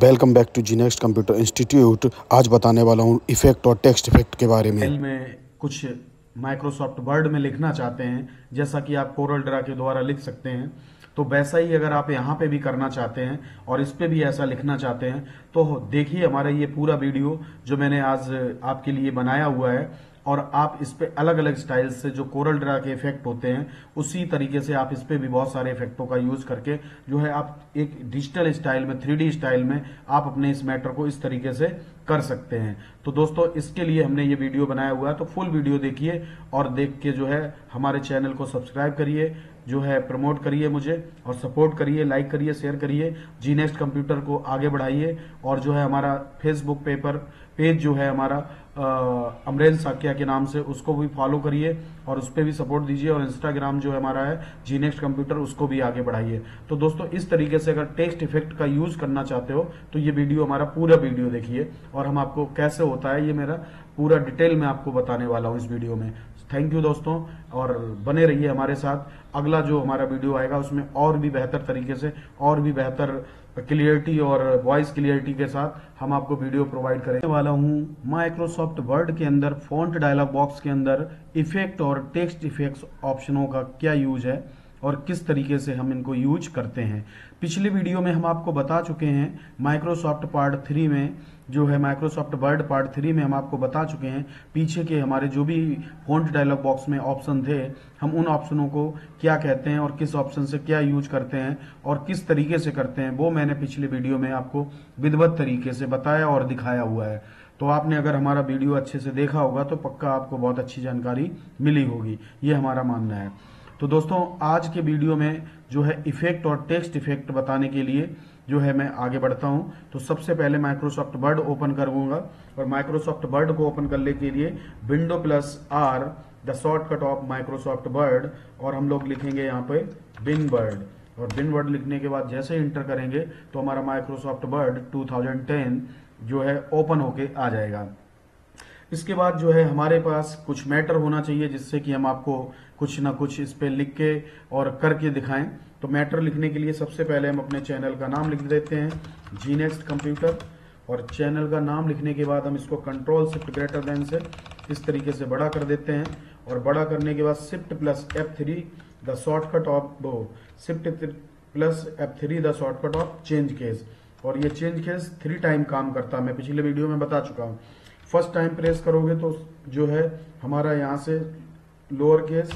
Welcome back to G next computer institute. आज बताने वाला हूँ इफेक्ट और टेक्स्ट इफेक्ट के बारे फाइल में। में कुछ माइक्रोसॉफ्ट वर्ड में लिखना चाहते हैं, जैसा कि आप कोरल ड्रा के द्वारा लिख सकते हैं, तो वैसा ही अगर आप यहाँ पे भी करना चाहते हैं और इस पे भी ऐसा लिखना चाहते हैं तो देखिए हमारा ये पूरा वीडियो जो मैंने आज आपके लिए बनाया हुआ है। और आप इस पे अलग अलग स्टाइल से जो कोरल ड्रा के इफेक्ट होते हैं उसी तरीके से आप इस पे भी बहुत सारे इफेक्टों का यूज करके जो है आप एक डिजिटल स्टाइल में 3D स्टाइल में आप अपने इस मैटर को इस तरीके से कर सकते हैं। तो दोस्तों इसके लिए हमने ये वीडियो बनाया हुआ है, तो फुल वीडियो देखिए और देख के जो है हमारे चैनल को सब्सक्राइब करिए, जो है प्रमोट करिए मुझे और सपोर्ट करिए, लाइक करिए, शेयर करिए, जी नेक्स्ट कंप्यूटर को आगे बढ़ाइए। और जो है हमारा फेसबुक पेज जो है हमारा अमरेंद्र साक्या के नाम से, उसको भी फॉलो करिए और उस पर भी सपोर्ट दीजिए। और इंस्टाग्राम जो है हमारा है जी नेक्स्ट कंप्यूटर, उसको भी आगे बढ़ाइए। तो दोस्तों इस तरीके से अगर टेक्स्ट इफेक्ट का यूज करना चाहते हो तो ये वीडियो हमारा पूरा वीडियो देखिए और हम आपको कैसे होता है ये मेरा पूरा डिटेल में आपको बताने वाला हूँ इस वीडियो में। थैंक यू दोस्तों, और बने रहिए हमारे साथ। अगला जो हमारा वीडियो आएगा उसमें और भी बेहतर तरीके से और भी बेहतर क्लियरिटी और वॉइस क्लियरिटी के साथ हम आपको वीडियो प्रोवाइड करने वाला हूं। माइक्रोसॉफ्ट वर्ड के अंदर फॉन्ट डायलॉग बॉक्स के अंदर इफेक्ट और टेक्स्ट इफेक्ट्स ऑप्शनों का क्या यूज है और किस तरीके से हम इनको यूज करते हैं। पिछले वीडियो में हम आपको बता चुके हैं माइक्रोसॉफ्ट पार्ट 3 में, जो है माइक्रोसॉफ्ट वर्ड पार्ट 3 में हम आपको बता चुके हैं पीछे के हमारे जो भी फॉन्ट डायलॉग बॉक्स में ऑप्शन थे, हम उन ऑप्शनों को क्या कहते हैं और किस ऑप्शन से क्या यूज करते हैं और किस तरीके से करते हैं, वो मैंने पिछले वीडियो में आपको विधिवत तरीके से बताया और दिखाया हुआ है। तो आपने अगर हमारा वीडियो अच्छे से देखा होगा तो पक्का आपको बहुत अच्छी जानकारी मिली होगी, ये हमारा मानना है। तो दोस्तों आज के वीडियो में जो है इफेक्ट और टेक्स्ट इफेक्ट बताने के लिए जो है मैं आगे बढ़ता हूं। तो सबसे पहले माइक्रोसॉफ्ट वर्ड ओपन करूंगा और माइक्रोसॉफ्ट वर्ड को ओपन करने के लिए window plus R the shortcut of Microsoft Word, और हम लोग लिखेंगे यहाँ पे बिन वर्ड। और बिन वर्ड लिखने के बाद जैसे इंटर करेंगे तो हमारा माइक्रोसॉफ्ट वर्ड 2010 जो है ओपन होके आ जाएगा। इसके बाद जो है हमारे पास कुछ मैटर होना चाहिए जिससे कि हम आपको कुछ ना कुछ इस पे लिख के और करके दिखाएं। तो मैटर लिखने के लिए सबसे पहले हम अपने चैनल का नाम लिख देते हैं जी नेक्स्ट कंप्यूटर, और चैनल का नाम लिखने के बाद हम इसको कंट्रोल शिफ्ट ग्रेटर देन से इस तरीके से बड़ा कर देते हैं। और बड़ा करने के बाद shift plus F3 the shortcut of shift plus F3 the shortcut of change case. और ये चेंज केस 3 टाइम काम करता है, मैं पिछले वीडियो में बता चुका हूँ। फर्स्ट टाइम प्रेस करोगे तो जो है हमारा यहाँ से लोअर केस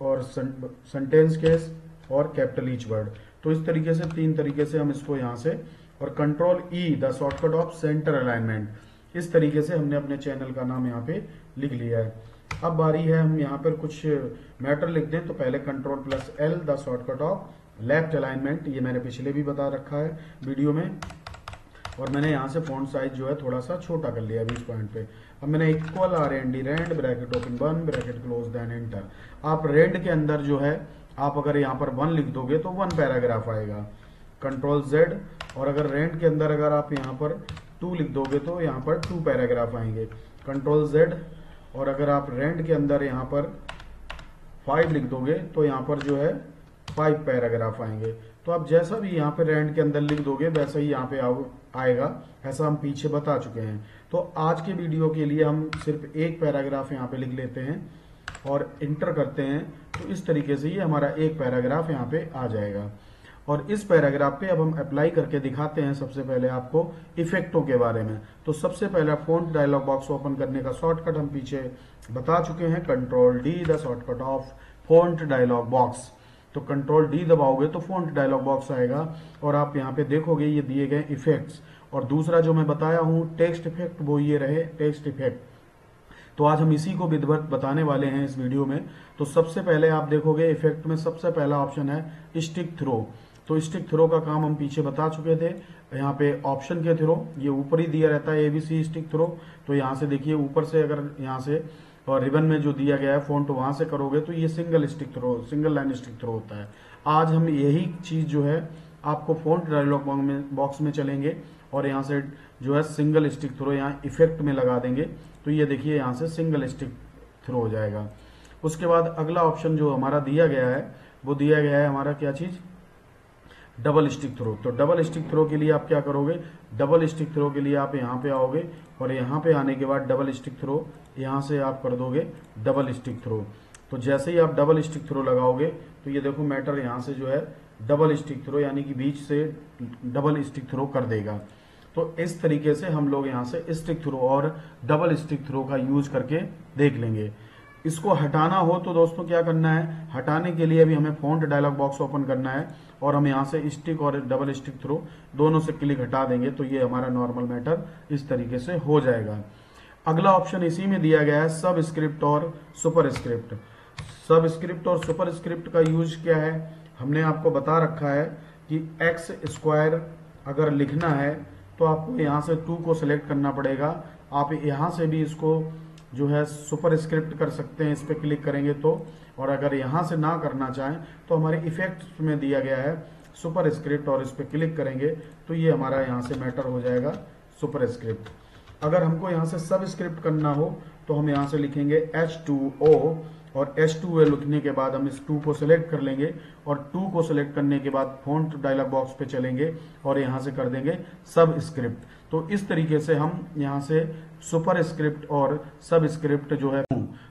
और सेंटेंस केस और कैपिटल ईच वर्ड, तो इस तरीके से 3 तरीके से हम इसको यहाँ से, और control E the shortcut of centre alignment, इस तरीके से हमने अपने चैनल का नाम यहाँ पे लिख लिया है। अब बारी है हम यहाँ पर कुछ मैटर लिख दें। तो पहले control plus L the shortcut of left alignment, ये मैंने पिछले भी बता रखा है वीडियो में, और मैंने यहाँ से फॉन्ट साइज जो है थोड़ा सा छोटा कर लिया 20 पॉइंट पे। अब मैंने equal RND rand bracket open 1 bracket close then enter. आप रेंड के अंदर जो है आप अगर यहाँ पर 1 लिख दोगे तो 1 पैराग्राफ आएगा, कंट्रोल Z। और अगर रेंड के अंदर अगर आप यहाँ पर 2 लिख दोगे तो यहाँ पर 2 पैराग्राफ आएंगे, कंट्रोल Z। और अगर आप रेंड के अंदर यहाँ पर 5 लिख दोगे तो यहाँ पर जो है 5 पैराग्राफ आएंगे। तो आप जैसा भी यहाँ पे रेंड के अंदर लिख दोगे वैसा ही यहाँ पे आएगा, ऐसा हम पीछे बता चुके हैं। तो आज के वीडियो के लिए हम सिर्फ 1 पैराग्राफ यहाँ पे लिख लेते हैं और इंटर करते हैं, तो इस तरीके से ये हमारा 1 पैराग्राफ यहाँ पे आ जाएगा। और इस पैराग्राफ पे अब हम अप्लाई करके दिखाते हैं सबसे पहले आपको इफेक्टों के बारे में। तो सबसे पहले फॉन्ट डायलॉग बॉक्स ओपन करने का शॉर्टकट हम पीछे बता चुके हैं, control D the shortcut of font dialog box. तो कंट्रोल D दबाओगे तो फॉन्ट डायलॉग बॉक्स आएगा और आप यहाँ पे देखोगे ये दिए गए इफेक्ट्स। और दूसरा जो मैं बताया हूँ टेक्स्ट इफेक्ट, वो ये रहे टेक्स्ट इफेक्ट। तो आज हम इसी को विधिवत बताने वाले हैं इस वीडियो में। तो सबसे पहले आप देखोगे इफेक्ट में सबसे पहला ऑप्शन है स्टिक थ्रो। तो स्टिक थ्रो का काम हम पीछे बता चुके थे, यहाँ पे ऑप्शन के थ्रो, ये ऊपर ही दिया रहता है ABC स्टिक थ्रो। तो यहाँ से देखिए ऊपर से अगर यहाँ से और रिबन में जो दिया गया है फॉन्ट वहां से करोगे तो ये single single line strikethrough होता है। आज हम यही चीज जो है आपको फॉन्ट डायलॉग बॉक्स में चलेंगे और यहाँ से जो है सिंगल स्टिक थ्रो यहाँ इफेक्ट में लगा देंगे, तो ये देखिए यहाँ से सिंगल स्टिक थ्रो हो जाएगा। उसके बाद अगला ऑप्शन जो हमारा दिया गया है वो दिया गया है हमारा क्या चीज, डबल स्टिक थ्रो। तो डबल स्टिक थ्रो के लिए आप क्या करोगे, डबल स्टिक थ्रो के लिए आप यहाँ पे आओगे और यहाँ पे आने के बाद डबल स्टिक थ्रो यहाँ से आप कर दोगे डबल स्टिक थ्रो। तो जैसे ही आप डबल स्टिक थ्रो लगाओगे तो ये देखो मैटर यहाँ से जो है डबल स्टिक थ्रो यानी कि बीच से डबल स्टिक थ्रो कर देगा। तो इस तरीके से हम लोग यहाँ से स्टिक थ्रो और डबल स्टिक थ्रो का यूज करके देख लेंगे। इसको हटाना हो तो दोस्तों क्या करना है, हटाने के लिए भी हमें फ़ॉन्ट डायलॉग बॉक्स ओपन करना है और हम यहाँ से स्टिक और डबल स्टिक थ्रो दोनों से क्लिक हटा देंगे तो ये हमारा नॉर्मल मैटर इस तरीके से हो जाएगा। अगला ऑप्शन इसी में दिया गया है सब स्क्रिप्ट और सुपर स्क्रिप्ट। सब स्क्रिप्ट और सुपर स्क्रिप्ट का यूज क्या है, हमने आपको बता रखा है कि एक्स स्क्वायर अगर लिखना है तो आपको यहाँ से 2 को सिलेक्ट करना पड़ेगा। आप यहाँ से भी इसको जो है सुपर स्क्रिप्ट कर सकते हैं, इस पर क्लिक करेंगे तो। और अगर यहाँ से ना करना चाहें तो हमारे इफेक्ट्स में दिया गया है सुपर स्क्रिप्ट और इस पर क्लिक करेंगे तो ये हमारा यहाँ से मैटर हो जाएगा सुपर स्क्रिप्ट। अगर हमको यहाँ से सब स्क्रिप्ट करना हो तो हम यहाँ से लिखेंगे H2O और H2O लिखने के बाद हम इस 2 को सिलेक्ट कर लेंगे और 2 को सिलेक्ट करने के बाद फ़ॉन्ट डायलॉग बॉक्स पे चलेंगे और यहाँ से कर देंगे सब स्क्रिप्ट। तो इस तरीके से हम यहाँ से सुपर स्क्रिप्ट और सब स्क्रिप्ट जो है,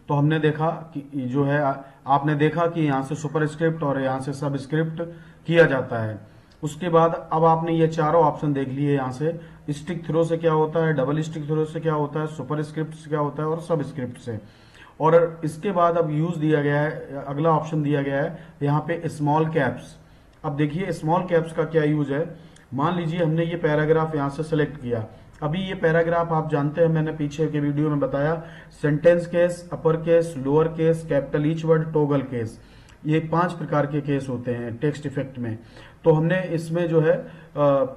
तो हमने देखा कि जो है आपने देखा कि यहाँ से सुपर स्क्रिप्ट और यहाँ से सब स्क्रिप्ट किया जाता है। उसके बाद अब आपने ये चारों ऑप्शन देख लिए, यहाँ से स्टिक थ्रो से क्या होता है, डबल स्टिक थ्रो से क्या होता है, सुपर स्क्रिप्ट से क्या होता है और सब स्क्रिप्ट से। और इसके बाद अब यूज दिया गया है, अगला ऑप्शन दिया गया है यहाँ पे स्मॉल कैप्स। अब देखिए स्मॉल कैप्स का क्या यूज है। मान लीजिए हमने ये पैराग्राफ यहाँ से सेलेक्ट किया, अभी ये पैराग्राफ आप जानते हैं, मैंने पीछे के वीडियो में बताया, sentence case, upper case, lower case, capital each word, toggle case, ये 5 प्रकार के केस होते हैं टेक्स्ट इफेक्ट में। तो हमने इसमें जो है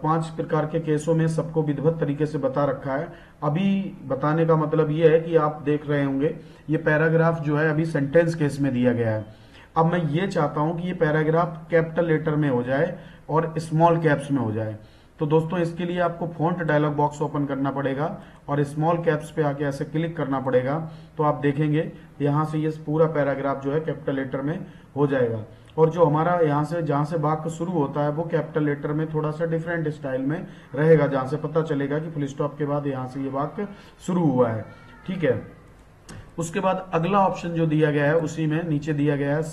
5 प्रकार के केसों में सबको विधिवत तरीके से बता रखा है। अभी बताने का मतलब ये है कि आप देख रहे होंगे ये पैराग्राफ जो है अभी सेंटेंस केस में दिया गया है। अब मैं ये चाहता हूं कि ये पैराग्राफ कैपिटल लेटर में हो जाए और स्मॉल कैप्स में हो जाए। तो दोस्तों इसके लिए आपको फ़ॉन्ट डायलॉग बॉक्स ओपन करना पड़ेगा और स्मॉल कैप्स पे आके ऐसे क्लिक करना पड़ेगा। तो आप देखेंगे यहाँ से ये पूरा पैराग्राफ जो है कैपिटल लेटर में हो जाएगा और जो हमारा यहाँ से जहाँ से वाक्य शुरू होता है वो कैपिटल लेटर में थोड़ा सा डिफरेंट स्टाइल में रहेगा, जहाँ से पता चलेगा कि फुल स्टॉप के बाद यहाँ से ये वाक्य शुरू हुआ है। ठीक है, उसके बाद अगला ऑप्शन जो दिया गया है उसी में नीचे दिया गया है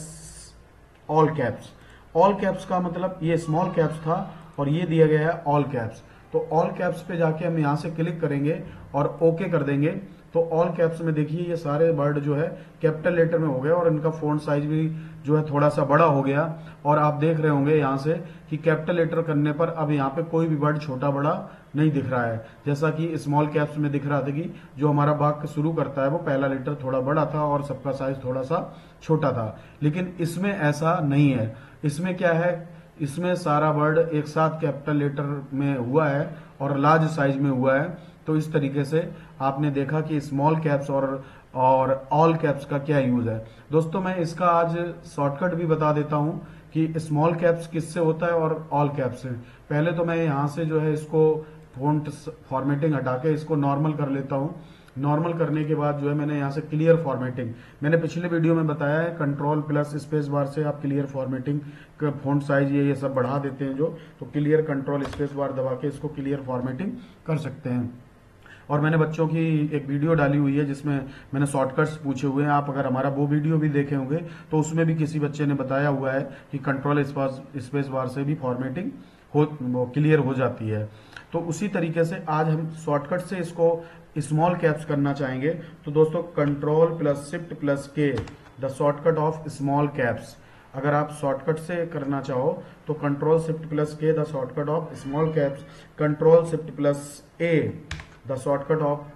ऑल कैप्स। ऑल कैप्स का मतलब ये स्मॉल कैप्स था और ये दिया गया है ऑल कैप्स। तो ऑल कैप्स पे जाके हम यहाँ से क्लिक करेंगे और ओके कर देंगे। तो ऑल कैप्स में देखिए ये सारे वर्ड जो है कैपिटल लेटर में हो गए और इनका फॉन्ट साइज भी जो है थोड़ा सा बड़ा हो गया। और आप देख रहे होंगे यहाँ से कि कैपिटल लेटर करने पर अब यहाँ पे कोई भी वर्ड छोटा बड़ा नहीं दिख रहा है, जैसा कि स्मॉल कैप्स में दिख रहा था कि जो हमारा वाक्य शुरू करता है वो पहला लेटर थोड़ा बड़ा था और सबका साइज थोड़ा सा छोटा था। लेकिन इसमें ऐसा नहीं है। इसमें क्या है, इसमें सारा वर्ड एक साथ कैपिटल लेटर में हुआ है और लार्ज साइज में हुआ है। तो इस तरीके से आपने देखा कि स्मॉल कैप्स और ऑल कैप्स का क्या यूज है। दोस्तों मैं इसका आज शॉर्टकट भी बता देता हूं कि स्मॉल कैप्स किससे होता है और ऑल कैप्स से। पहले तो मैं यहाँ से जो है इसको फॉन्ट फॉर्मेटिंग हटा के इसको नॉर्मल कर लेता हूँ। नॉर्मल करने के बाद जो है मैंने यहाँ से क्लियर फॉर्मेटिंग, मैंने पिछले वीडियो में बताया है कंट्रोल प्लस स्पेस बार से आप क्लियर फॉर्मेटिंग का फॉन्ट साइज ये सब बढ़ा देते हैं जो, तो क्लियर कंट्रोल स्पेस बार दबा के इसको क्लियर फॉर्मेटिंग कर सकते हैं। और मैंने बच्चों की एक वीडियो डाली हुई है जिसमें मैंने शॉर्टकट्स पूछे हुए हैं, आप अगर हमारा वो वीडियो भी देखे होंगे तो उसमें भी किसी बच्चे ने बताया हुआ है कि कंट्रोल स्पेस बार से भी फॉर्मेटिंग क्लियर हो जाती है। तो उसी तरीके से आज हम शॉर्टकट से इसको स्मॉल कैप्स करना चाहेंगे। तो दोस्तों control plus shift plus K the shortcut of small caps, अगर आप शॉर्टकट से करना चाहो तो control shift plus K the shortcut of small caps, control shift plus A the shortcut of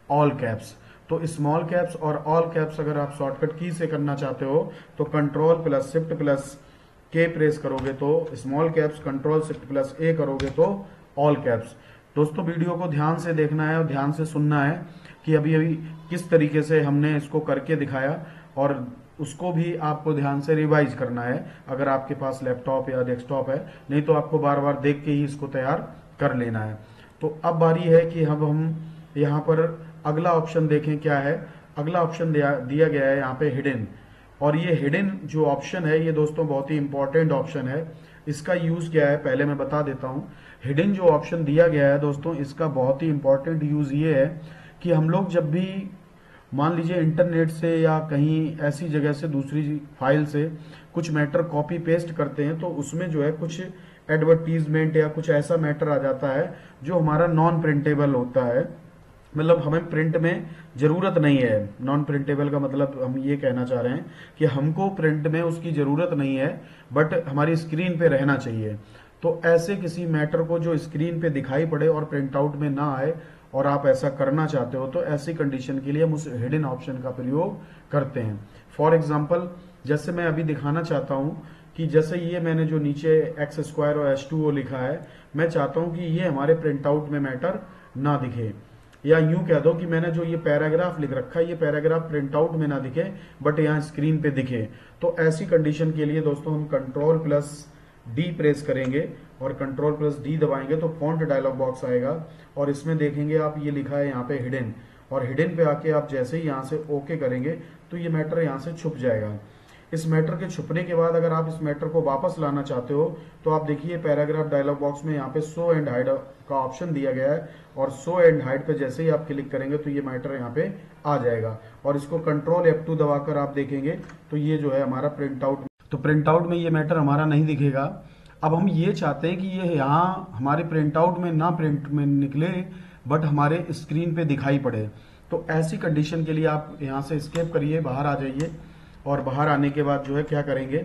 all caps. तो स्मॉल कैप्स और all caps अगर आप शॉर्टकट की से करना चाहते हो तो control plus shift plus K press करोगे तो small caps, control shift plus A करोगे तो ऑल कैप्स। दोस्तों वीडियो को ध्यान से देखना है और ध्यान से सुनना है कि अभी अभी किस तरीके से हमने इसको करके दिखाया और उसको भी आपको ध्यान से रिवाइज करना है अगर आपके पास लैपटॉप या डेस्कटॉप है, नहीं तो आपको बार बार देख के ही इसको तैयार कर लेना है। तो अब बारी है कि अब हम यहाँ पर अगला ऑप्शन देखें क्या है। अगला ऑप्शन दिया गया है यहाँ पे हिडन, और ये हिडन जो ऑप्शन है ये दोस्तों बहुत ही इंपॉर्टेंट ऑप्शन है। इसका यूज क्या है पहले मैं बता देता हूँ। हिडन जो ऑप्शन दिया गया है दोस्तों, इसका बहुत ही इंपॉर्टेंट यूज ये है कि हम लोग जब भी मान लीजिए इंटरनेट से या कहीं ऐसी जगह से दूसरी फाइल से कुछ मैटर कॉपी पेस्ट करते हैं, तो उसमें जो है कुछ एडवर्टीजमेंट या कुछ ऐसा मैटर आ जाता है जो हमारा नॉन प्रिंटेबल होता है, मतलब हमें प्रिंट में जरूरत नहीं है। नॉन प्रिंटेबल का मतलब हम ये कहना चाह रहे हैं कि हमको प्रिंट में उसकी जरूरत नहीं है, बट हमारी स्क्रीन पे रहना चाहिए। तो ऐसे किसी मैटर को जो स्क्रीन पे दिखाई पड़े और प्रिंट आउट में ना आए, और आप ऐसा करना चाहते हो, तो ऐसी कंडीशन के लिए हम उस हिडन ऑप्शन का प्रयोग करते हैं। फॉर एग्जाम्पल, जैसे मैं अभी दिखाना चाहता हूं कि जैसे ये मैंने जो नीचे एक्स स्क्वायर और H2O लिखा है, मैं चाहता हूं कि ये हमारे प्रिंट आउट में मैटर ना दिखे, या यूं कह दो कि मैंने जो ये पैराग्राफ लिख रखा है, ये पैराग्राफ प्रिंट आउट में ना दिखे बट यहाँ स्क्रीन पे दिखे। तो ऐसी कंडीशन के लिए दोस्तों हम Ctrl+D प्रेस करेंगे और Ctrl+D दबाएंगे तो फॉन्ट डायलॉग बॉक्स आएगा, और इसमें देखेंगे आप ये लिखा है यहाँ पे हिडन, और हिडन पे आके आप जैसे ही यहाँ से ओके करेंगे तो ये मैटर यहाँ से छुप जाएगा। इस मैटर के छुपने के बाद अगर आप इस मैटर को वापस लाना चाहते हो तो आप देखिए पैराग्राफ डायलॉग बॉक्स में यहाँ पे शो एंड हाइड का ऑप्शन दिया गया है, और शो एंड हाइड पे जैसे ही आप क्लिक करेंगे तो ये मैटर यहाँ पे आ जाएगा, और इसको Ctrl+F2 दबाकर आप देखेंगे तो ये जो है हमारा प्रिंट आउट, तो प्रिंट आउट में ये मैटर हमारा नहीं दिखेगा। अब हम ये चाहते हैं कि ये यहाँ हमारे प्रिंट आउट में ना प्रिंट में निकले बट हमारे स्क्रीन पे दिखाई पड़े। तो ऐसी कंडीशन के लिए आप यहाँ से एस्केप करिए, बाहर आ जाइए, और बाहर आने के बाद जो है क्या करेंगे,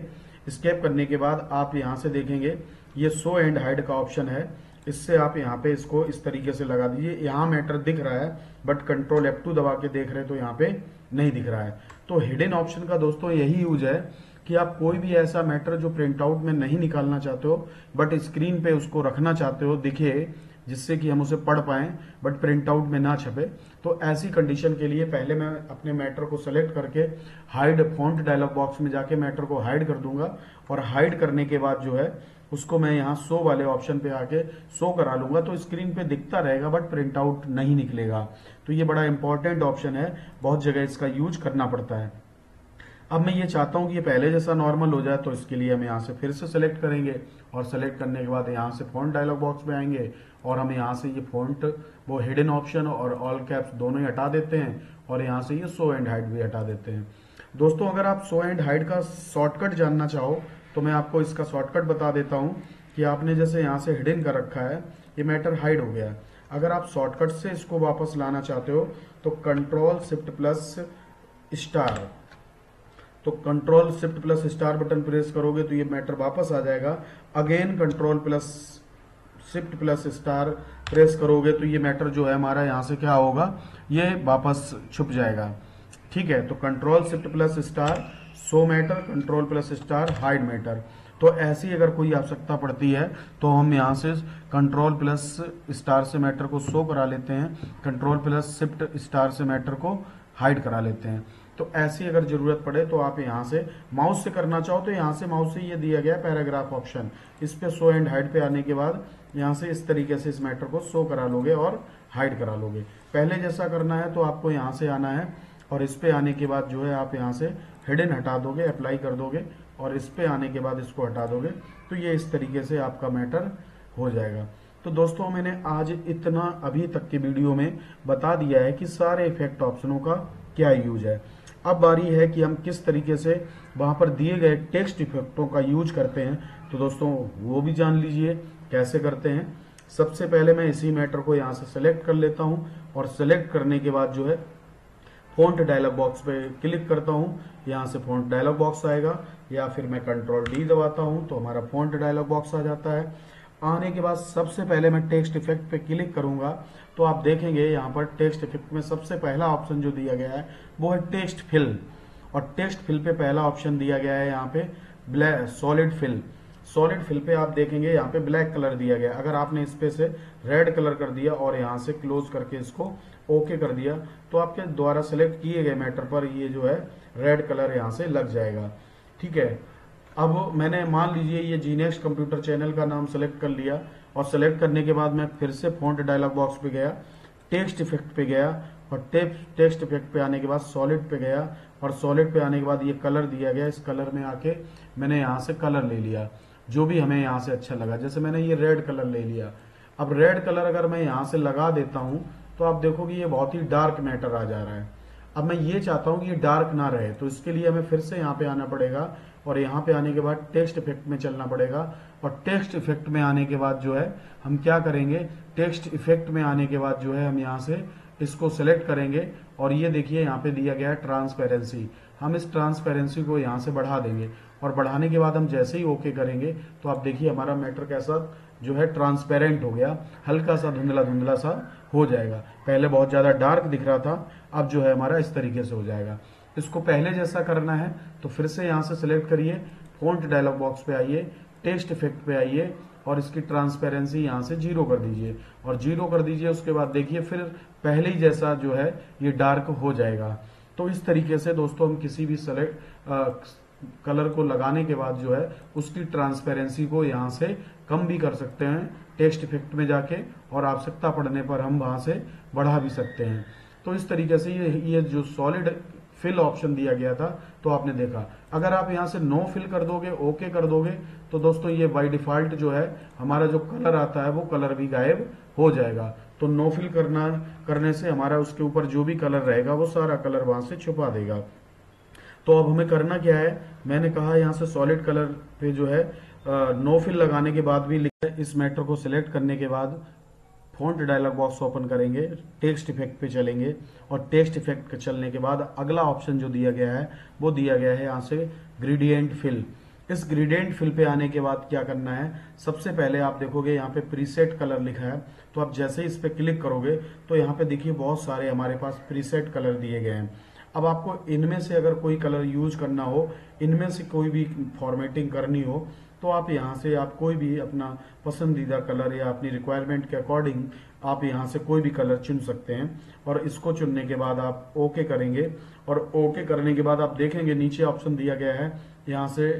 एस्केप करने के बाद आप यहाँ से देखेंगे ये शो एंड हाइड का ऑप्शन है, इससे आप यहाँ पे इसको इस तरीके से लगा दीजिए। यहाँ मैटर दिख रहा है बट Ctrl+F2 दबा के देख रहे हैं तो यहाँ पे नहीं दिख रहा है। तो हिडन ऑप्शन का दोस्तों यही यूज है कि आप कोई भी ऐसा मैटर जो प्रिंट आउट में नहीं निकालना चाहते हो बट स्क्रीन पे उसको रखना चाहते हो दिखे, जिससे कि हम उसे पढ़ पाएं बट प्रिंट आउट में ना छपे, तो ऐसी कंडीशन के लिए पहले मैं अपने मैटर को सेलेक्ट करके हाइड फॉन्ट डायलॉग बॉक्स में जाके मैटर को हाइड कर दूंगा, और हाइड करने के बाद जो है उसको मैं यहाँ शो वाले ऑप्शन पे आके शो करा लूंगा, तो स्क्रीन पे दिखता रहेगा बट प्रिंट आउट नहीं निकलेगा। तो ये बड़ा इंपॉर्टेंट ऑप्शन है, बहुत जगह इसका यूज करना पड़ता है। अब मैं ये चाहता हूं कि ये पहले जैसा नॉर्मल हो जाए, तो इसके लिए हम यहाँ से फिर से सेलेक्ट करेंगे, और सेलेक्ट करने के बाद यहाँ से फॉन्ट डायलॉग बॉक्स में आएंगे, और हम यहाँ से ये फॉन्ट वो हिडन ऑप्शन और ऑल कैप्स दोनों ही हटा देते हैं, और यहाँ से ये शो एंड हाइड भी हटा देते हैं। दोस्तों अगर आप शो एंड हाइड का शॉर्टकट जानना चाहो तो मैं आपको इसका शॉर्टकट बता देता हूँ कि आपने जैसे यहाँ से हिडन कर रखा है, ये मैटर हाइड हो गया। अगर आप शॉर्टकट से इसको वापस लाना चाहते हो तो Ctrl+Shift+S बटन प्रेस करोगे तो ये मैटर वापस आ जाएगा। अगेन Ctrl+Shift+S प्रेस करोगे तो ये मैटर जो है हमारा यहाँ से क्या होगा, ये वापस छुप जाएगा। ठीक है, तो Ctrl+Shift+S show matter, Ctrl+S hide matter. तो ऐसी अगर कोई आवश्यकता पड़ती है तो हम यहाँ से Ctrl+S से मैटर को शो करा लेते हैं, Ctrl+Shift+ से मैटर को हाइड करा लेते हैं। तो ऐसी अगर जरूरत पड़े तो आप यहाँ से माउस से करना चाहो तो यहाँ से माउस से ये दिया गया है पैराग्राफ ऑप्शन, इस पे शो एंड हाइड पे आने के बाद यहाँ से इस तरीके से इस मैटर को शो करा लोगे और हाइड करा लोगे। पहले जैसा करना है तो आपको यहाँ से आना है, और इस पे आने के बाद जो है आप यहाँ से हिडन हटा दोगे, अप्लाई कर दोगे, और इस पे आने के बाद इसको हटा दोगे, तो ये इस तरीके से आपका मैटर हो जाएगा। तो दोस्तों मैंने आज इतना अभी तक के वीडियो में बता दिया है कि सारे इफेक्ट ऑप्शनों का क्या यूज है। अब बारी है कि हम किस तरीके से वहां पर दिए गए टेक्स्ट इफेक्टों का यूज करते हैं, तो दोस्तों वो भी जान लीजिए कैसे करते हैं। सबसे पहले मैं इसी मैटर को यहाँ से सेलेक्ट कर लेता हूँ, और सेलेक्ट करने के बाद जो है फॉन्ट डायलॉग बॉक्स पे क्लिक करता हूँ, यहाँ से फॉन्ट डायलॉग बॉक्स आएगा, या फिर मैं Ctrl+D दबाता हूँ तो हमारा फॉन्ट डायलॉग बॉक्स आ जाता है। आने के बाद सबसे पहले मैं टेक्स्ट इफेक्ट पे क्लिक करूंगा तो आप देखेंगे यहाँ पर टेक्स्ट इफेक्ट में सबसे पहला ऑप्शन जो दिया गया है वो है टेक्स्ट फिल, और टेक्स्ट फिल पे पहला ऑप्शन दिया गया है यहाँ पे black solid fill. Solid fill पे आप देखेंगे यहाँ पे ब्लैक कलर दिया गया, अगर आपने इस पे से रेड कलर कर दिया और यहाँ से क्लोज करके इसको ओके कर दिया तो आपके द्वारा सेलेक्ट किए गए मैटर पर ये जो है रेड कलर यहाँ से लग जाएगा। ठीक है, अब मैंने मान लीजिए ये जीनेक्स्ट कंप्यूटर चैनल का नाम सेलेक्ट कर लिया, और सेलेक्ट करने के बाद मैं फिर से फॉन्ट डायलॉग बॉक्स पे गया, टेक्स्ट इफेक्ट पे गया, और टेक्स्ट इफेक्ट पे आने के बाद सॉलिड पे गया, और सॉलिड पे आने के बाद ये कलर दिया गया, इस कलर में आके मैंने यहाँ से कलर ले लिया, जो भी हमें यहाँ से अच्छा लगा। जैसे मैंने ये रेड कलर ले लिया, अब रेड कलर अगर मैं यहाँ से लगा देता हूँ तो आप देखोगे ये बहुत ही डार्क मैटर आ जा रहा है। अब मैं ये चाहता हूँ कि ये डार्क ना रहे, तो इसके लिए हमें फिर से यहाँ पे आना पड़ेगा और यहाँ पे आने के बाद टेक्स्ट इफेक्ट में चलना पड़ेगा। और टेक्स्ट इफेक्ट में आने के बाद जो है हम क्या करेंगे, टेक्स्ट इफेक्ट में आने के बाद जो है हम यहाँ से इसको सेलेक्ट करेंगे और ये देखिए यहाँ पे दिया गया है ट्रांसपेरेंसी। हम इस ट्रांसपेरेंसी को यहाँ से बढ़ा देंगे और बढ़ाने के बाद हम जैसे ही ओके करेंगे तो आप देखिए हमारा मैटर कैसा जो है ट्रांसपेरेंट हो गया, हल्का सा धुंधला धुंधला सा हो जाएगा। पहले बहुत ज्यादा डार्क दिख रहा था, अब जो है हमारा इस तरीके से हो जाएगा। इसको पहले जैसा करना है तो फिर से यहाँ से सिलेक्ट करिए, फॉन्ट डायलॉग बॉक्स पे आइए, टेक्स्ट इफेक्ट पे आइए और इसकी ट्रांसपेरेंसी यहाँ से 0 कर दीजिए और 0 कर दीजिए। उसके बाद देखिए फिर पहले ही जैसा जो है ये डार्क हो जाएगा। तो इस तरीके से दोस्तों हम किसी भी कलर को लगाने के बाद जो है उसकी ट्रांसपेरेंसी को यहाँ से कम भी कर सकते हैं टेक्स्ट इफेक्ट में जाके, और आवश्यकता पड़ने पर हम वहां से बढ़ा भी सकते हैं। तो इस तरीके से ये जो सॉलिड फिल ऑप्शन दिया गया था तो आपने देखा। अगर आप यहाँ से नो फिल कर दोगे, ओके कर दोगे, तो दोस्तों ये बाय डिफॉल्ट जो है हमारा जो कलर आता है वो कलर भी गायब हो जाएगा। तो नो फिल करने से हमारा उसके ऊपर जो भी कलर रहेगा वो सारा कलर वहां से छुपा देगा। तो अब हमें करना क्या है, मैंने कहा यहाँ से सॉलिड कलर पे जो है नो फिल लगाने के बाद भी लिखा है। इस मैटर को सिलेक्ट करने के बाद फॉन्ट डायलॉग बॉक्स ओपन करेंगे, टेक्स्ट इफेक्ट पे चलेंगे और टेक्स्ट इफेक्ट के चलने के बाद अगला ऑप्शन जो दिया गया है वो दिया गया है यहाँ से ग्रेडियंट फिल। इस ग्रेडियंट फिल पे आने के बाद क्या करना है, सबसे पहले आप देखोगे यहाँ पे प्रीसेट कलर लिखा है, तो आप जैसे ही इस पे क्लिक करोगे तो यहाँ पे देखिए बहुत सारे हमारे पास प्रीसेट कलर दिए गए हैं। अब आपको इनमें से अगर कोई कलर यूज करना हो, इनमें से कोई भी फॉर्मेटिंग करनी हो, तो आप यहाँ से आप कोई भी अपना पसंदीदा कलर या अपनी रिक्वायरमेंट के अकॉर्डिंग आप यहाँ से कोई भी कलर चुन सकते हैं। और इसको चुनने के बाद आप ओके करेंगे और ओके करने के बाद आप देखेंगे नीचे ऑप्शन दिया गया है यहाँ से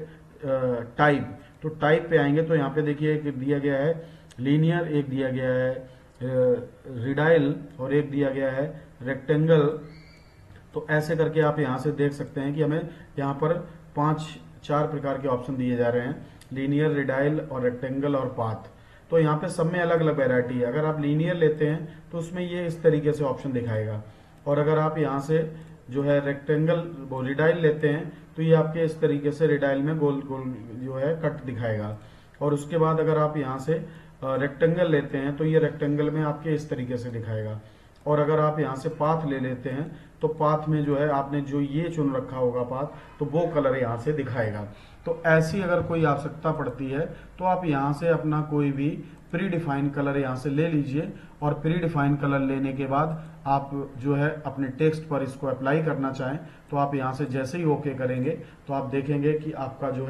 टाइप। तो टाइप पे आएंगे तो यहाँ पे देखिए एक दिया गया है लीनियर, एक दिया गया है रिडाइल और एक दिया गया है रेक्टेंगल। तो ऐसे करके आप यहाँ से देख सकते हैं कि हमें यहाँ पर 4 प्रकार के ऑप्शन दिए जा रहे हैं, लीनियर, रिडाइल और रेक्टेंगल और पाथ। तो यहाँ पे सब में अलग अलग वैरायटी है। अगर आप लीनियर लेते हैं तो उसमें ये इस तरीके से ऑप्शन दिखाएगा, और अगर आप यहाँ से जो है रेक्टेंगल वो रिडाइल लेते हैं तो ये आपके इस तरीके से रिडाइल में गोल गोल जो है कट दिखाएगा। और उसके बाद अगर आप यहाँ से रेक्टेंगल लेते हैं तो ये रेक्टेंगल में आपके इस तरीके से दिखाएगा। और अगर आप यहाँ से पाथ ले लेते हैं तो पाथ में जो है आपने जो ये चुन रखा होगा पाथ, तो वो कलर यहाँ से दिखाएगा। तो ऐसी अगर कोई आवश्यकता पड़ती है तो आप यहाँ से अपना कोई भी प्री डिफाइन कलर यहाँ से ले लीजिए, और प्री डिफाइन कलर लेने के बाद आप जो है अपने टेक्स्ट पर इसको अप्लाई करना चाहें तो आप यहाँ से जैसे ही ओके करेंगे तो आप देखेंगे कि आपका जो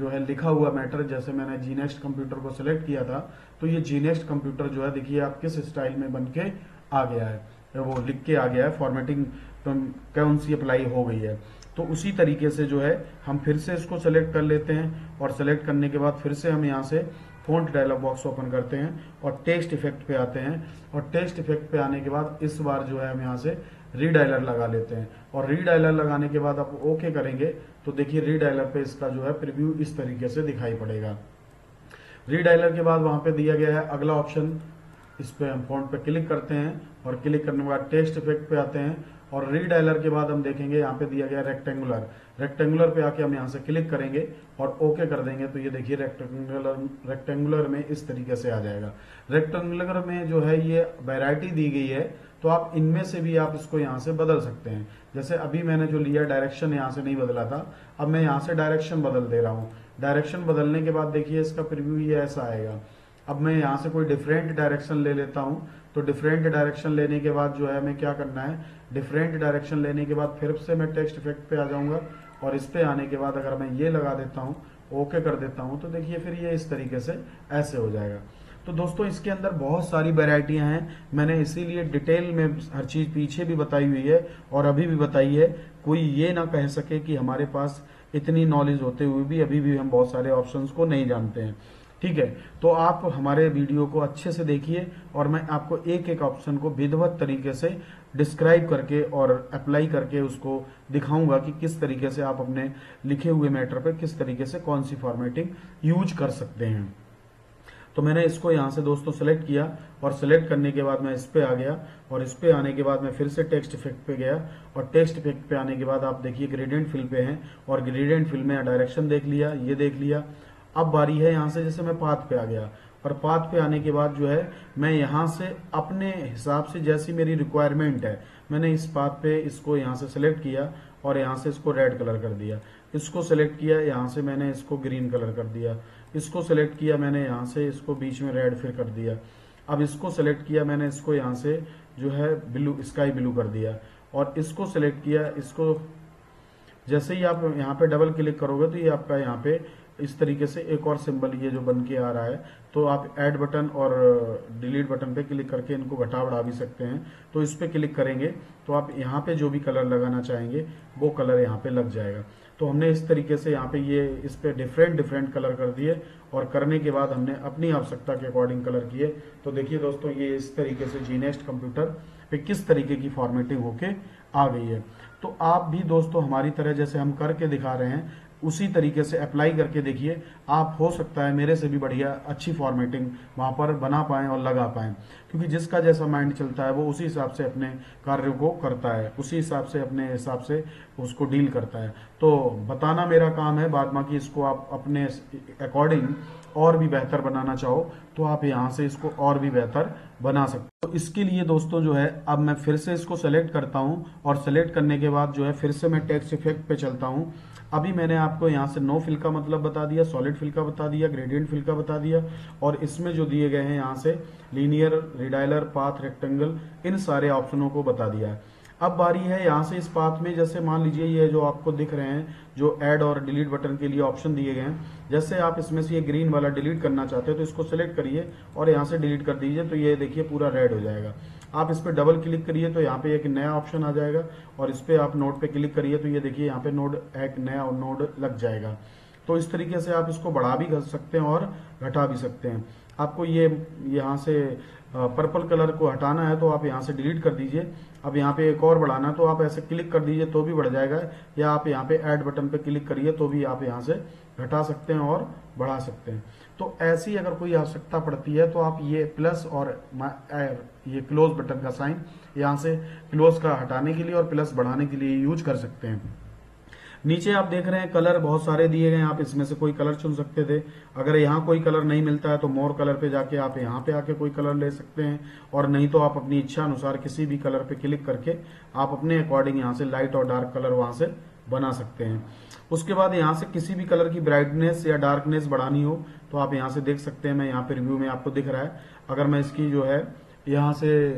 है लिखा हुआ मैटर, जैसे मैंने जी नेक्स्ट कंप्यूटर को सिलेक्ट किया था तो ये जी नेक्स्ट कंप्यूटर जो है देखिए आप किस स्टाइल में बन के आ गया है, वो लिख के आ गया है, फॉर्मेटिंग कौन सी अप्लाई हो गई है। तो उसी तरीके से जो है हम फिर से इसको सेलेक्ट कर लेते हैं और सेलेक्ट करने के बाद फिर से हम यहाँ से फॉन्ट डायलॉग बॉक्स ओपन करते हैं और टेक्स्ट इफेक्ट पे आते हैं। और टेक्स्ट इफेक्ट पे आने के बाद इस बार जो है हम यहाँ से रीडायलर लगा लेते हैं, और रीडायलर लगाने के बाद आप ओके करेंगे तो देखिए रीडायलर पे इसका जो है प्रीव्यू इस तरीके से दिखाई पड़ेगा। रीडायलर के बाद वहां पे दिया गया है अगला ऑप्शन, इस पे हम फॉन्ट पे क्लिक करते हैं और क्लिक करने के बाद टेक्स्ट इफेक्ट पे आते हैं और रीडायलर के बाद हम देखेंगे यहाँ पे दिया गया रेक्टेंगुलर। रेक्टेंगुलर पे आके हम यहाँ से क्लिक करेंगे और ओके कर देंगे तो ये देखिए रेक्टेंगुलर में इस तरीके से आ जाएगा। रेक्टेंगुलर में जो है ये वैरायटी दी गई है, तो आप इनमें से भी आप इसको यहाँ से बदल सकते हैं। जैसे अभी मैंने जो लिया डायरेक्शन यहाँ से नहीं बदला था, अब मैं यहाँ से डायरेक्शन बदल दे रहा हूँ। डायरेक्शन बदलने के बाद देखिए इसका प्रीव्यू ये ऐसा आएगा। अब मैं यहाँ से कोई डिफरेंट डायरेक्शन ले लेता हूँ, तो डिफरेंट डायरेक्शन लेने के बाद जो है हमें क्या करना है, डिफरेंट डायरेक्शन लेने के बाद फिर से मैं टेक्स्ट इफेक्ट पे आ जाऊंगा और इस पे आने के बाद अगर मैं ये लगा देता हूँ, ओके कर देता हूँ, तो देखिए फिर ये इस तरीके से ऐसे हो जाएगा। तो दोस्तों इसके अंदर बहुत सारी वैरायटियां हैं, मैंने इसीलिए डिटेल में हर चीज पीछे भी बताई हुई है और अभी भी बताई है। कोई ये ना कह सके कि हमारे पास इतनी नॉलेज होते हुए भी अभी भी हम बहुत सारे ऑप्शंस को नहीं जानते हैं। ठीक है, तो आप हमारे वीडियो को अच्छे से देखिए और मैं आपको एक एक ऑप्शन को विधिवत तरीके से डिस्क्राइब करके और अप्लाई करके उसको दिखाऊंगा कि किस तरीके से आप अपने लिखे हुए मैटर पे किस तरीके से कौन सी फॉर्मेटिंग यूज कर सकते हैं। तो मैंने इसको यहाँ से दोस्तों सेलेक्ट किया और सेलेक्ट करने के बाद मैं इस पे आ गया और इस पे आने के बाद मैं फिर से टेक्स्ट इफेक्ट पे गया और टेक्स्ट इफेक्ट पे आने के बाद आप देखिए ग्रेडियंट फिल पे हैं और ग्रेडियंट फिल में डायरेक्शन देख लिया, ये देख लिया। अब बारी है यहाँ से जैसे मैं पाथ पे आ गया और पाथ पे आने के बाद जो है मैं यहाँ से अपने हिसाब से जैसी मेरी रिक्वायरमेंट है मैंने इस पाथ पे इसको यहाँ से सेलेक्ट किया और यहाँ से इसको रेड कलर कर दिया, इसको सेलेक्ट किया यहाँ से मैंने इसको ग्रीन कलर कर दिया, इसको सेलेक्ट किया मैंने यहाँ से इसको बीच में रेड फिर कर दिया। अब इसको सेलेक्ट किया मैंने इसको यहाँ से जो है ब्लू स्काई ब्लू कर दिया और इसको सेलेक्ट किया, इसको जैसे ही आप यहाँ पे डबल क्लिक करोगे तो ये आपका यहाँ पे इस तरीके से एक और सिंबल ये जो बन के आ रहा है, तो आप ऐड बटन और डिलीट बटन पे क्लिक करके इनको घटा बढ़ा भी सकते हैं। तो इस पे क्लिक करेंगे तो आप यहाँ पे जो भी कलर लगाना चाहेंगे वो कलर यहाँ पे लग जाएगा। तो हमने इस तरीके से यहाँ पे ये इस पे डिफरेंट कलर कर दिए और करने के बाद हमने अपनी आवश्यकता के अकॉर्डिंग कलर किए। तो देखिए दोस्तों ये इस तरीके से जीनेस्ट कंप्यूटर पे किस तरीके की फॉर्मेटिंग होके आ गई है। तो आप भी दोस्तों हमारी तरह जैसे हम करके दिखा रहे हैं उसी तरीके से अप्लाई करके देखिए, आप हो सकता है मेरे से भी बढ़िया अच्छी फॉर्मेटिंग वहां पर बना पाएं और लगा पाएं, क्योंकि जिसका जैसा माइंड चलता है वो उसी हिसाब से अपने कार्य को करता है, उसी हिसाब से अपने हिसाब से उसको डील करता है। तो बताना मेरा काम है, बाद बाकी इसको आप अपने अकॉर्डिंग और भी बेहतर बनाना चाहो तो आप यहाँ से इसको और भी बेहतर बना सकते हो। तो इसके लिए दोस्तों जो है अब मैं फिर से इसको सेलेक्ट करता हूँ और सेलेक्ट करने के बाद जो है फिर से मैं टेक्स्ट इफेक्ट पे चलता हूँ। अभी मैंने आपको यहाँ से नो फिल का मतलब बता दिया, सॉलिड फिल का बता दिया, ग्रेडियंट फिल का बता दिया और इसमें जो दिए गए हैं यहाँ से लीनियर, रिडायलर, पाथ, रेक्टेंगल, इन सारे ऑप्शनों को बता दिया है। अब बारी है यहाँ से इस पाथ में, जैसे मान लीजिए ये जो आपको दिख रहे हैं जो ऐड और डिलीट बटन के लिए ऑप्शन दिए गए हैं, जैसे आप इसमें से ये ग्रीन वाला डिलीट करना चाहते हो तो इसको सिलेक्ट करिए और यहाँ से डिलीट कर दीजिए, तो ये देखिए पूरा रेड हो जाएगा। आप इस पर डबल क्लिक करिए तो यहाँ पे एक नया ऑप्शन आ जाएगा और इस पर आप नोड पे क्लिक करिए तो ये देखिए यहाँ पे नोड एक नया नोड लग जाएगा। तो इस तरीके से आप इसको बढ़ा भी कर सकते हैं और घटा भी सकते हैं। आपको ये यहाँ से पर्पल कलर को हटाना है तो आप यहाँ से डिलीट कर दीजिए। अब यहाँ पे एक और बढ़ाना है तो आप ऐसे क्लिक कर दीजिए तो भी बढ़ जाएगा, या आप यहाँ पे ऐड बटन पे क्लिक करिए तो भी आप यहाँ से घटा सकते हैं और बढ़ा सकते हैं। तो ऐसी अगर कोई आवश्यकता पड़ती है तो आप ये प्लस और ये क्लोज बटन का साइन यहाँ से क्लोज का हटाने के लिए और प्लस बढ़ाने के लिए यूज कर सकते हैं। नीचे आप देख रहे हैं कलर बहुत सारे दिए गए हैं, आप इसमें से कोई कलर चुन सकते थे। अगर यहाँ कोई कलर नहीं मिलता है तो मोर कलर पे जाके आप यहाँ पे आके कोई कलर ले सकते हैं, और नहीं तो आप अपनी इच्छा अनुसार किसी भी कलर पे क्लिक करके आप अपने अकॉर्डिंग यहाँ से लाइट और डार्क कलर वहां से बना सकते हैं। उसके बाद यहाँ से किसी भी कलर की ब्राइटनेस या डार्कनेस बढ़ानी हो तो आप यहाँ से देख सकते हैं। मैं यहाँ पे रिव्यू में आपको दिख रहा है, अगर मैं इसकी जो है यहाँ से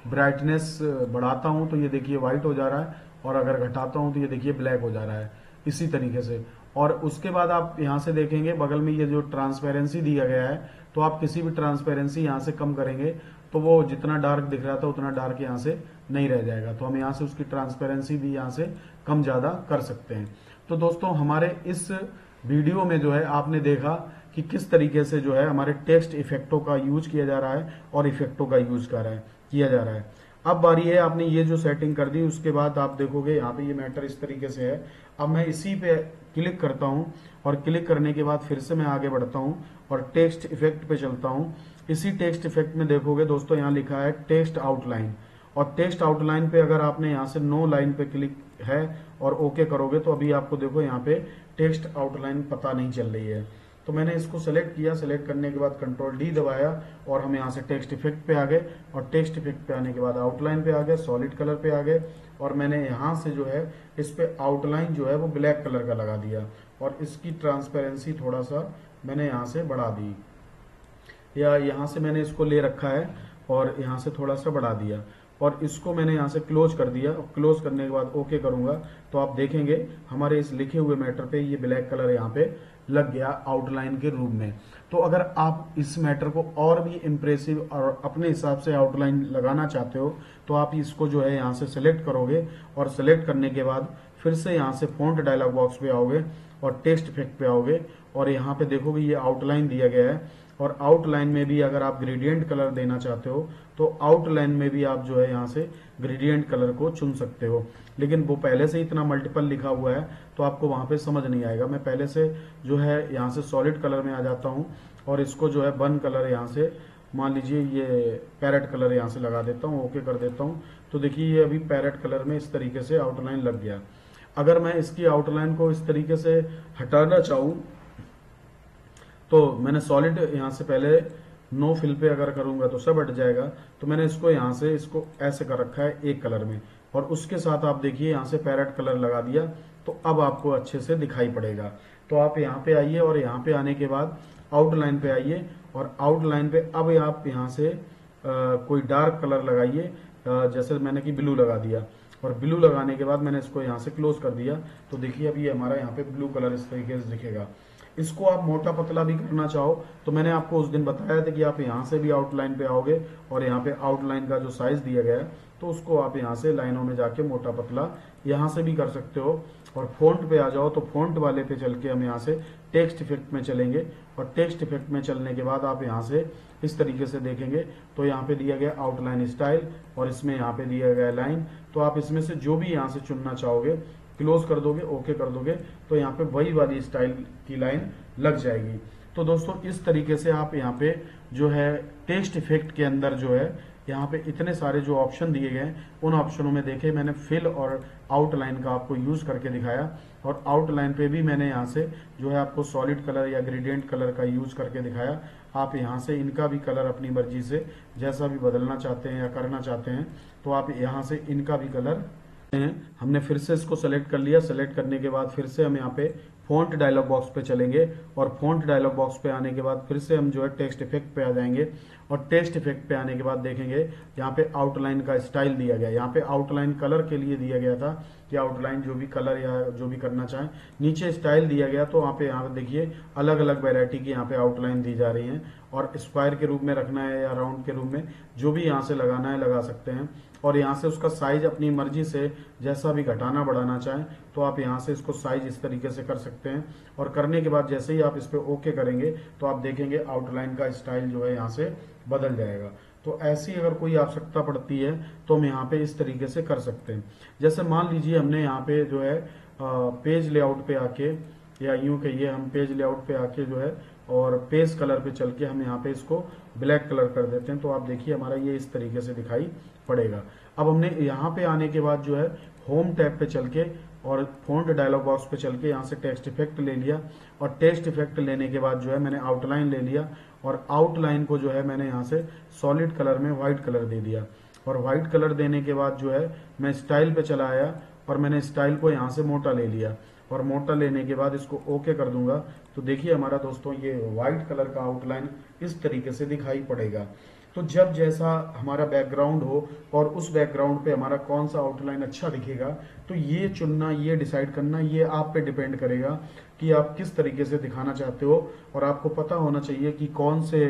ब्राइटनेस बढ़ाता हूँ तो ये देखिए व्हाइट हो जा रहा है, और अगर घटाता हूं तो ये देखिए ब्लैक हो जा रहा है इसी तरीके से। और उसके बाद आप यहां से देखेंगे बगल में ये जो ट्रांसपेरेंसी दिया गया है, तो आप किसी भी ट्रांसपेरेंसी यहां से कम करेंगे तो वो जितना डार्क दिख रहा था उतना डार्क यहां से नहीं रह जाएगा। तो हम यहां से उसकी ट्रांसपेरेंसी भी यहां से कम ज्यादा कर सकते हैं। तो दोस्तों हमारे इस वीडियो में जो है आपने देखा कि किस तरीके से जो है हमारे टेक्स्ट इफेक्टों का यूज किया जा रहा है और इफेक्टों का यूज किया जा रहा है। अब बारी है, आपने ये जो सेटिंग कर दी उसके बाद आप देखोगे यहाँ पे ये मैटर इस तरीके से है। अब मैं इसी पे क्लिक करता हूँ और क्लिक करने के बाद फिर से मैं आगे बढ़ता हूँ और टेक्स्ट इफेक्ट पे चलता हूँ। इसी टेक्स्ट इफेक्ट में देखोगे दोस्तों यहाँ लिखा है टेक्स्ट आउटलाइन, और टेक्स्ट आउटलाइन पे अगर आपने यहाँ से नो लाइन पे क्लिक है और ओके करोगे तो अभी आपको देखो यहाँ पे टेक्स्ट आउटलाइन पता नहीं चल रही है। तो मैंने इसको सेलेक्ट किया, सेलेक्ट करने के बाद कंट्रोल डी दबाया और हम यहाँ से टेक्स्ट इफेक्ट पे आ गए, और टेक्स्ट इफेक्ट पे आने के बाद आउटलाइन पे आ गए, सॉलिड कलर पे आ गए, और मैंने यहाँ से जो है इस पे आउटलाइन जो है वो ब्लैक कलर का लगा दिया, और इसकी ट्रांसपेरेंसी थोड़ा सा मैंने यहाँ से बढ़ा दी, या यहाँ से मैंने इसको ले रखा है और यहाँ से थोड़ा सा बढ़ा दिया, और इसको मैंने यहाँ से क्लोज कर दिया। और क्लोज करने के बाद ओके करूंगा तो आप देखेंगे हमारे इस लिखे हुए मैटर पे ये ब्लैक कलर यहाँ पे लग गया आउटलाइन के रूप में। तो अगर आप इस मैटर को और भी इम्प्रेसिव और अपने हिसाब से आउटलाइन लगाना चाहते हो तो आप इसको जो है यहाँ से सिलेक्ट करोगे, और सिलेक्ट करने के बाद फिर से यहाँ से फॉन्ट डायलॉग बॉक्स पे आओगे और टेक्स्ट इफेक्ट पे आओगे और यहाँ पे देखोगे ये आउटलाइन दिया गया है। और आउटलाइन में भी अगर आप ग्रेडियंट कलर देना चाहते हो तो आउटलाइन में भी आप जो है यहाँ से ग्रेडियंट कलर को चुन सकते हो। लेकिन वो पहले से इतना मल्टीपल लिखा हुआ है तो आपको वहां पे समझ नहीं आएगा। मैं पहले से जो है यहाँ से सॉलिड कलर में आ जाता हूँ और इसको जो है बर्न कलर यहाँ से मान लीजिए ये पैरेट कलर यहाँ से लगा देता हूँ, ओके कर देता हूँ। तो देखिए ये अभी पैरेट कलर में इस तरीके से आउटलाइन लग गया। अगर मैं इसकी आउटलाइन को इस तरीके से हटाना चाहूँ तो मैंने सॉलिड यहाँ से पहले नो फिल पे अगर करूंगा तो सब हट जाएगा। तो मैंने इसको यहाँ से इसको ऐसे कर रखा है एक कलर में और उसके साथ आप देखिए यहाँ से पैरेट कलर लगा दिया तो अब आपको अच्छे से दिखाई पड़ेगा। तो आप यहाँ पे आइए और यहाँ पे आने के बाद आउटलाइन पे आइए और आउटलाइन पे अब आप यहाँ से कोई डार्क कलर लगाइए, जैसे मैंने कि ब्लू लगा दिया और ब्लू लगाने के बाद मैंने इसको यहाँ से क्लोज कर दिया। तो देखिए अभी हमारा यहाँ पे ब्लू कलर इस तरीके से दिखेगा। इसको आप मोटा पतला भी करना चाहो तो मैंने आपको उस दिन बताया था कि आप यहाँ से भी आउटलाइन पे आओगे और यहाँ पे आउटलाइन का जो साइज दिया गया है तो उसको आप यहाँ से लाइनों में जाके मोटा पतला यहाँ से भी कर सकते हो। और फॉन्ट पे आ जाओ तो फॉन्ट वाले पे चल के हम यहाँ से टेक्स्ट इफेक्ट में चलेंगे और टेक्स्ट इफेक्ट में चलने के बाद आप यहाँ से इस तरीके से देखेंगे तो यहाँ पे दिया गया आउटलाइन स्टाइल और इसमें यहाँ पे दिया गया लाइन। तो आप इसमें से जो भी यहाँ से चुनना चाहोगे क्लोज कर दोगे, ओके कर दोगे तो यहाँ पे वही वाली स्टाइल की लाइन लग जाएगी। तो दोस्तों इस तरीके से आप यहाँ पे जो है टेक्स्ट इफेक्ट के अंदर जो है यहाँ पे इतने सारे जो ऑप्शन दिए गए उन ऑप्शनों में देखे मैंने फिल और आउटलाइन का आपको यूज करके दिखाया और आउटलाइन पे भी मैंने यहाँ से जो है आपको सॉलिड कलर या ग्रेडियंट कलर का यूज करके दिखाया। आप यहाँ से इनका भी कलर अपनी मर्जी से जैसा भी बदलना चाहते हैं या करना चाहते हैं तो आप यहाँ से इनका भी कलर हमने फिर से इसको सेलेक्ट कर लिया। सेलेक्ट करने के बाद फिर से हम यहाँ पे फॉन्ट डायलॉग बॉक्स पे चलेंगे और फॉन्ट डायलॉग बॉक्स पे आने के बाद फिर से हम जो है टेक्स्ट इफेक्ट पे आ जाएंगे और टेक्स्ट इफेक्ट पे आने के बाद देखेंगे यहाँ पे आउटलाइन का स्टाइल दिया गया। यहाँ पे आउटलाइन कलर के लिए दिया गया था कि आउटलाइन जो भी कलर या जो भी करना चाहें, नीचे स्टाइल दिया गया तो यहाँ पे देखिए अलग अलग वेरायटी की यहाँ पे आउटलाइन दी जा रही है और स्क्वायर के रूप में रखना है या राउंड के रूप में जो भी यहाँ से लगाना है लगा सकते हैं। और यहाँ से उसका साइज अपनी मर्जी से जैसा भी घटाना बढ़ाना चाहें तो आप यहाँ से इसको साइज इस तरीके से कर सकते हैं। और करने के बाद जैसे ही आप इस पे ओके करेंगे तो आप देखेंगे आउटलाइन का स्टाइल जो है यहाँ से बदल जाएगा। तो ऐसी अगर कोई आवश्यकता पड़ती है तो हम यहाँ पे इस तरीके से कर सकते हैं। जैसे मान लीजिए हमने यहाँ पे जो है पेज लेआउट पे आके या यूं कहिए हम पेज लेआउट पे आके जो है और पेज कलर पे चल के हम यहाँ पे इसको ब्लैक कलर कर देते हैं तो आप देखिए हमारा ये इस तरीके से दिखाई पड़ेगा। अब हमने यहाँ पे आने के बाद जो है होम टैब पे चल के और फॉन्ट डायलॉग बॉक्स पे चल के यहाँ से टेक्स्ट इफेक्ट ले लिया और टेक्स्ट इफेक्ट लेने के बाद जो है मैंने आउटलाइन ले लिया और आउटलाइन को जो है मैंने यहाँ से सॉलिड कलर में व्हाइट कलर दे दिया और व्हाइट कलर देने के बाद जो है मैं स्टाइल पे चला आया और मैंने स्टाइल को यहाँ से मोटा ले लिया और मोटा लेने के बाद इसको ओके कर दूंगा तो देखिए हमारा दोस्तों ये व्हाइट कलर का आउटलाइन इस तरीके से दिखाई पड़ेगा। तो जब जैसा हमारा बैकग्राउंड हो और उस बैकग्राउंड पे हमारा कौन सा आउटलाइन अच्छा दिखेगा तो ये चुनना, ये डिसाइड करना, ये आप पे डिपेंड करेगा कि आप किस तरीके से दिखाना चाहते हो। और आपको पता होना चाहिए कि कौन से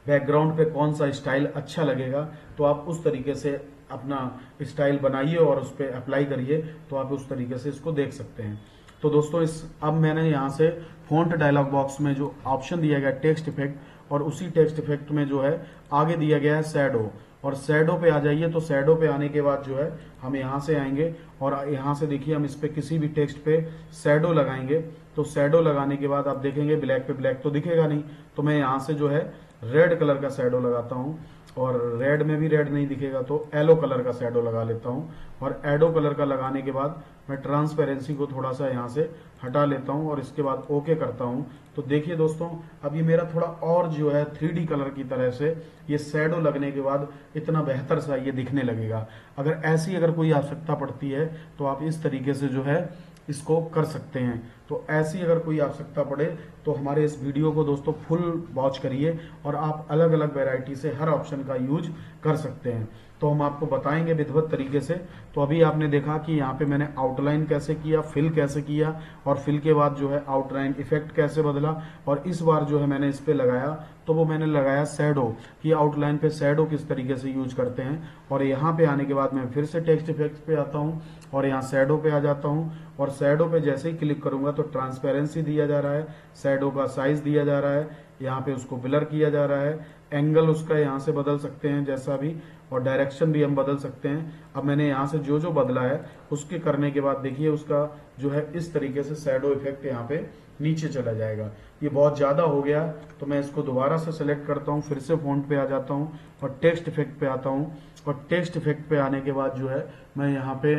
बैकग्राउंड पे कौन सा स्टाइल अच्छा लगेगा तो आप उस तरीके से अपना स्टाइल बनाइए और उस पर अप्लाई करिए तो आप उस तरीके से इसको देख सकते हैं। तो दोस्तों अब मैंने यहाँ से फॉन्ट डायलॉग बॉक्स में जो ऑप्शन दिया गया टेक्स्ट इफेक्ट और उसी टेक्स्ट इफेक्ट में जो है आगे दिया गया है शैडो और शैडो पे आ जाइए। तो शैडो पे आने के बाद जो है हम यहाँ से आएंगे और यहाँ से देखिए हम इस पे किसी भी टेक्स्ट पे शैडो लगाएंगे तो शैडो लगाने के बाद आप देखेंगे ब्लैक पे ब्लैक तो दिखेगा नहीं तो मैं यहाँ से जो है रेड कलर का शैडो लगाता हूँ और रेड में भी रेड नहीं दिखेगा तो येलो कलर का शैडो लगा लेता हूँ और एडो कलर का लगाने के बाद मैं ट्रांसपेरेंसी को थोड़ा सा यहाँ से हटा लेता हूँ और इसके बाद ओके करता हूँ। तो देखिए दोस्तों अब ये मेरा थोड़ा और जो है 3D कलर की तरह से ये शैडो लगने के बाद इतना बेहतर सा ये दिखने लगेगा। अगर कोई आवश्यकता पड़ती है तो आप इस तरीके से जो है इसको कर सकते हैं। तो ऐसी अगर कोई आवश्यकता पड़े तो हमारे इस वीडियो को दोस्तों फुल वॉच करिए और आप अलग अलग वैरायटी से हर ऑप्शन का यूज कर सकते हैं तो हम आपको बताएंगे विधिवत तरीके से। तो अभी आपने देखा कि यहाँ पे मैंने आउटलाइन कैसे किया, फिल कैसे किया और फिल के बाद जो है आउटलाइन इफेक्ट कैसे बदला और इस बार जो है मैंने इस पे लगाया तो वो मैंने लगाया शैडो कि आउटलाइन पे शैडो किस तरीके से यूज करते हैं। और यहाँ पे आने के बाद मैं फिर से टेक्स्ट इफेक्ट पे आता हूँ और यहाँ शैडो पे आ जाता हूँ और शैडो पे जैसे ही क्लिक करूंगा तो ट्रांसपेरेंसी दिया जा रहा है, शैडो का साइज दिया जा रहा है, यहाँ पे उसको ब्लर किया जा रहा है, एंगल उसका यहाँ से बदल सकते हैं जैसा भी, और डायरेक्शन भी हम बदल सकते हैं। अब मैंने यहाँ से जो जो बदला है उसके करने के बाद देखिए उसका जो है इस तरीके से शैडो इफेक्ट यहाँ पे नीचे चला जाएगा। ये बहुत ज्यादा हो गया तो मैं इसको दोबारा से सेलेक्ट करता हूँ, फिर से फॉन्ट पे आ जाता हूँ और टेक्स्ट इफेक्ट पे आता हूँ, और टेक्स्ट इफेक्ट पे आने के बाद जो है मैं यहाँ पे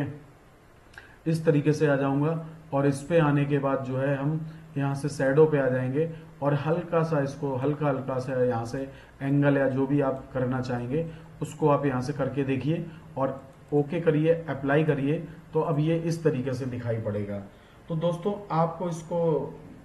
इस तरीके से आ जाऊंगा, और इस पे आने के बाद जो है हम यहाँ से शैडो पे आ जाएंगे और हल्का सा इसको हल्का हल्का सा यहाँ से एंगल या जो भी आप करना चाहेंगे उसको आप यहाँ से करके देखिए और ओके करिए, अप्लाई करिए, तो अब ये इस तरीके से दिखाई पड़ेगा। तो दोस्तों आपको इसको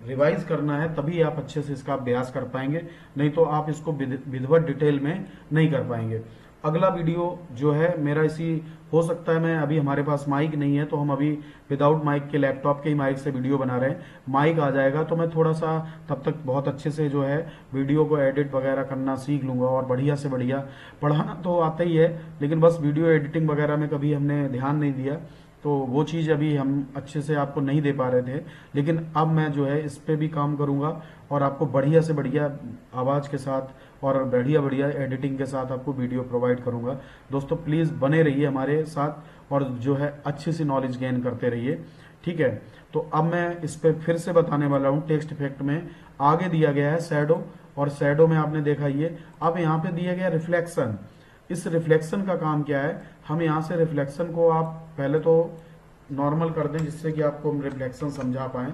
रिवाइज करना है तभी आप अच्छे से इसका अभ्यास कर पाएंगे, नहीं तो आप इसको विधिवत डिटेल में नहीं कर पाएंगे। अगला वीडियो जो है मेरा इसी हो सकता है, मैं अभी हमारे पास माइक नहीं है तो हम अभी विदाउट माइक के लैपटॉप के ही माइक से वीडियो बना रहे हैं। माइक आ जाएगा तो मैं थोड़ा सा तब तक बहुत अच्छे से जो है वीडियो को एडिट वगैरह करना सीख लूंगा, और बढ़िया से बढ़िया पढ़ाना तो आता ही है लेकिन बस वीडियो एडिटिंग वगैरह में कभी हमने ध्यान नहीं दिया, तो वो चीज़ अभी हम अच्छे से आपको नहीं दे पा रहे थे, लेकिन अब मैं जो है इस पे भी काम करूंगा और आपको बढ़िया से बढ़िया आवाज़ के साथ और बढ़िया बढ़िया एडिटिंग के साथ आपको वीडियो प्रोवाइड करूंगा। दोस्तों प्लीज़ बने रहिए हमारे साथ और जो है अच्छी सी नॉलेज गेन करते रहिए, ठीक है। तो अब मैं इस पे फिर से बताने वाला हूँ। टेक्स्ट इफेक्ट में आगे दिया गया है शैडो, और शैडो में आपने देखा ये अब यहाँ पे दिया गया रिफ्लेक्शन। इस रिफ्लेक्शन का काम क्या है, हम यहाँ से रिफ्लेक्शन को आप पहले तो नॉर्मल कर दें जिससे कि आपको हम रिफ्लेक्शन समझा पाए।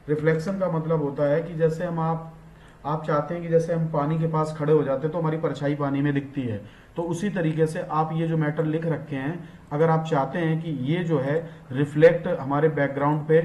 रिफ्लेक्शन का मतलब होता है कि जैसे हम आप चाहते हैं कि जैसे हम पानी के पास खड़े हो जाते हैं तो हमारी परछाई पानी में दिखती है, तो उसी तरीके से आप ये जो मैटर लिख रखे हैं अगर आप चाहते हैं कि ये जो है रिफ्लेक्ट हमारे बैकग्राउंड पे